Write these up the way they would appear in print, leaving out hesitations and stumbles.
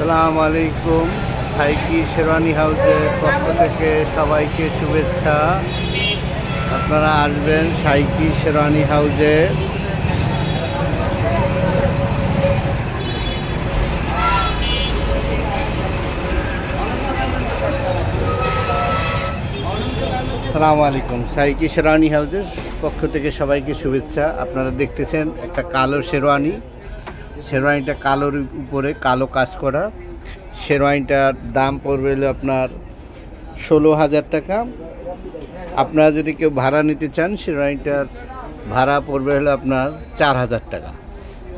আসসালামু আলাইকুম। সাইকি শেরওয়ানি হাউসের পক্ষ থেকে সবাইকে শুভেচ্ছা। আপনারা আসবেন সাইকি শেরওয়ানি হাউসে। আসসালামু আলাইকুম। সাইকি শেরওয়ানি হাউসের পক্ষ থেকে সবাইকে শুভেচ্ছা। আপনারা দেখতেছেন একটা কালো শেরওয়ানি। শেরওয়ানিটা কালোর উপরে কালো কাজ করা। শেরওয়ানিটার দাম পড়বে হলো আপনার 16,000 টাকা। আপনারা যদি কেউ ভাড়া নিতে চান, শেরওয়ানিটার ভাড়া পড়বে হলো আপনার 4,000 টাকা।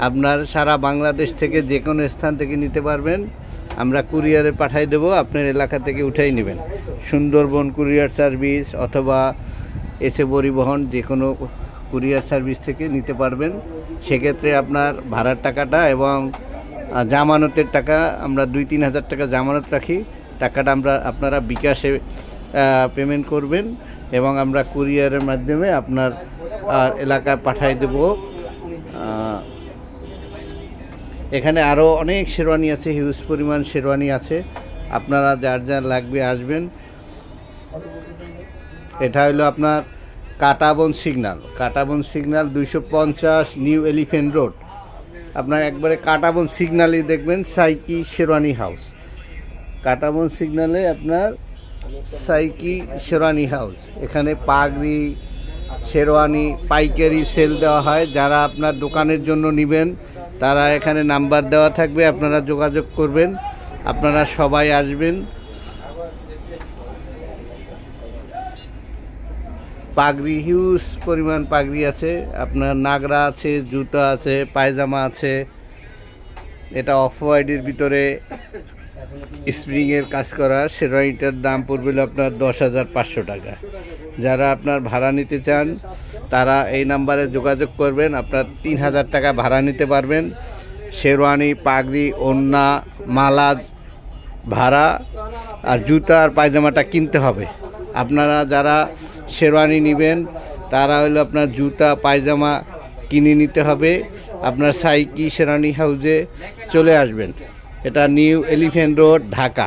আপনার সারা বাংলাদেশ থেকে যে কোনো স্থান থেকে নিতে পারবেন, আমরা কুরিয়ারে পাঠিয়ে দেবো। আপনার এলাকা থেকে উঠাই নেবেন। সুন্দরবন কুরিয়ার সার্ভিস অথবা এসে পরিবহন, যে কোনো কুরিয়ার সার্ভিস থেকে নিতে পারবেন। সেক্ষেত্রে আপনার ভাড়ার টাকাটা এবং জামানতের টাকা আমরা 2-3 হাজার টাকা জামানত রাখি। টাকাটা আপনারা বিকাশে পেমেন্ট করবেন এবং আমরা কুরিয়ারের মাধ্যমে আপনার এলাকায় পাঠিয়ে দেব। এখানে আরও অনেক শেরওয়ানি আছে, হিউজ পরিমাণ শেরওয়ানি আছে। আপনারা যার যার লাগবে আসবেন। এটা হলো আপনার Katabon signal 250 new elephant road. আপনার একবারে কাটাবন সিগন্যালই দেখবেন সাইকি শেরওয়ানি হাউস। কাটাবন সিগন্যালে আপনার সাইকি শেরওয়ানি হাউস। এখানে পাগড়ি, শেরওয়ানি পাইকারি সেল দেওয়া হয়। যারা আপনার দোকানের জন্য নেবেন তারা এখানে নাম্বার দেওয়া থাকবে, আপনারা যোগাযোগ করবেন। আপনারা সবাই আসবেন। পাগড়ি হিউজ পরিমাণ পাগড়ি আছে, আপনার নাগরা আছে, জুতা আছে, পায়জামা আছে। এটা অফ হোয়াইটের ভিতরে স্প্রিংয়ের কাজ করা। শেরওয়ানিটার দাম পড়বে আপনার 10,500 টাকা। যারা আপনার ভাড়া নিতে চান তারা এই নাম্বারে যোগাযোগ করবেন। আপনার 3,000 টাকা ভাড়া নিতে পারবেন। শেরওয়ানি, পাগড়ি, ওড়না, মালা ভাড়া, আর জুতা আর পায়জামাটা কিনতে হবে। আপনারা যারা শেরওয়ানি নেবেন তারা হলো আপনার জুতা পায়জামা কিনে নিতে হবে। আপনার সাইকি শেরওয়ানি হাউসে চলে আসবেন। এটা নিউ এলিফ্যান্ট রোড, ঢাকা।